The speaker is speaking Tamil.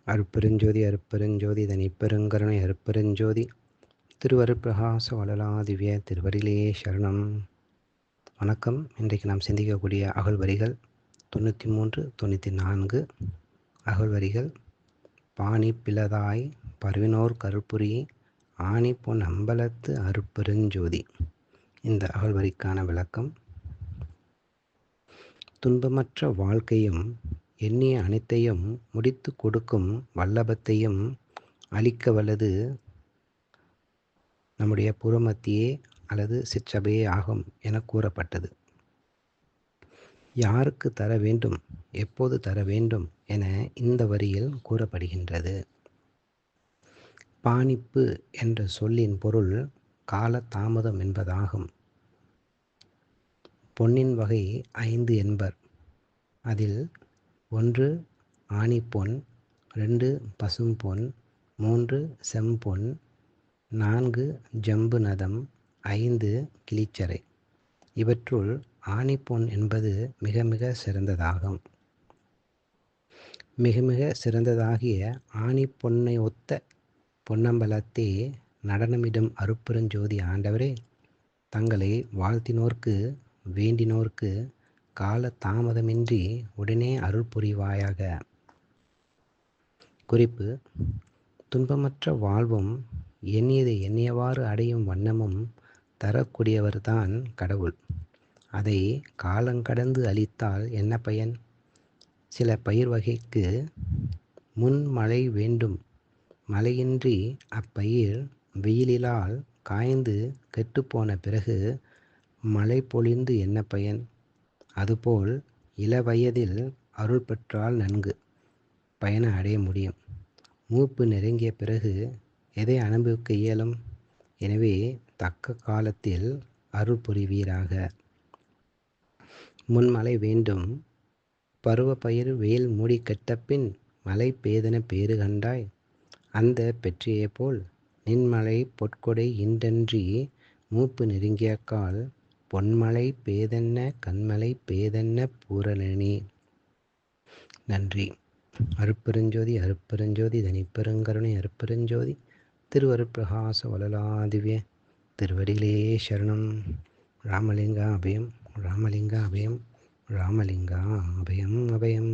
அருட்பெருஞ்சோதி அருட்பெருஞ்சோதி தனிப்பெருங்கருணை அருட்பெருஞ்சோதி திருவருட்பிரகாச வளலாதிவ்ய திருவடிகளே சரணம். வணக்கம். இன்றைக்கு நாம் சிந்திக்கக்கூடிய அகழ்வரிகள் 93, 94 அகழ்வரிகள். பாணி பிளதாய் பருவினோர் கருப்புரி ஆணி பொன் அம்பலத்து அருட்பெருஞ்சோதி. இந்த அகழ்வரிக்கான விளக்கம்: துன்பமற்ற வாழ்க்கையும் எண்ணிய அனைத்தையும் முடித்து கொடுக்கும் வல்லபத்தையும் அளிக்க வல்லது நம்முடைய புறமத்தியே அல்லது சிற்றபையே ஆகும் என கூறப்பட்டது. யாருக்கு தர வேண்டும், எப்போது தர வேண்டும் என இந்த வரியில் கூறப்படுகின்றது. பாணிப்பு என்ற சொல்லின் பொருள் கால தாமதம் என்பதாகும். பொன்னின் வகை 5 என்பர். அதில் 1 ஆணிப்பொன், 2 பசும்பொன், 3 செம்பொன், 4 ஜம்பு நதம், 5 கிளிச்சரை. இவற்றுள் ஆணிப்பொன் என்பது மிக மிக சிறந்ததாகும். மிக மிக சிறந்ததாகிய ஆணிப்பொன்னை ஒத்த பொன்னம்பலத்தே நடனமிடும் அருட்பெருஞ்சோதி ஆண்டவரே, தங்களை வாழ்த்தினோர்க்கு வேண்டினோர்க்கு கால தாமதமின்றி உடனே அருள் புரிவாயாக. குறிப்பு: துன்பமற்ற வாழ்வும் எண்ணியதை எண்ணியவாறு அடையும் வண்ணமும் தரக்கூடியவர்தான் கடவுள். அதை காலங்கடந்து அளித்தால் என்ன பயன்? சில பயிர் வகைக்கு முன் மழை வேண்டும். மழையின்றி அப்பயிர் வெயிலிலால் காய்ந்து கெட்டுப்போன பிறகு மழை பொழிந்து என்ன பயன்? அதுபோல் இளவயதில் அருள் பெற்றால் நன்கு பயனை அடைய முடியும். மூப்பு நெருங்கிய பிறகு எதை அனுபவிக்க இயலும்? எனவே தக்க காலத்தில் அருள் புரிவீராக. முன்மழை வேண்டும். பருவ பயிர் வெயில் மூடி கெட்டபின் மழை பெய்தென பேறு கண்டாய். அந்த பெற்றியே போல் நின்மழை பொற்கொடை இன்றன்றி மூப்பு நெருங்கியக்கால் பொன்மழை பேதென்ன கண்மழை பேதென்ன பூரணனே. நன்றி. அருட்பெருஞ்சோதி அருட்பெருஞ்சோதி தனிப்பெருங்கருணை அருட்பெருஞ்சோதி திருவருட்பிரகாச வளலாதிவ்ய திருவடிகளே சரணம். ராமலிங்கா அபயம் ராமலிங்கா அபயம் ராமலிங்கா அபயம் அபயம்.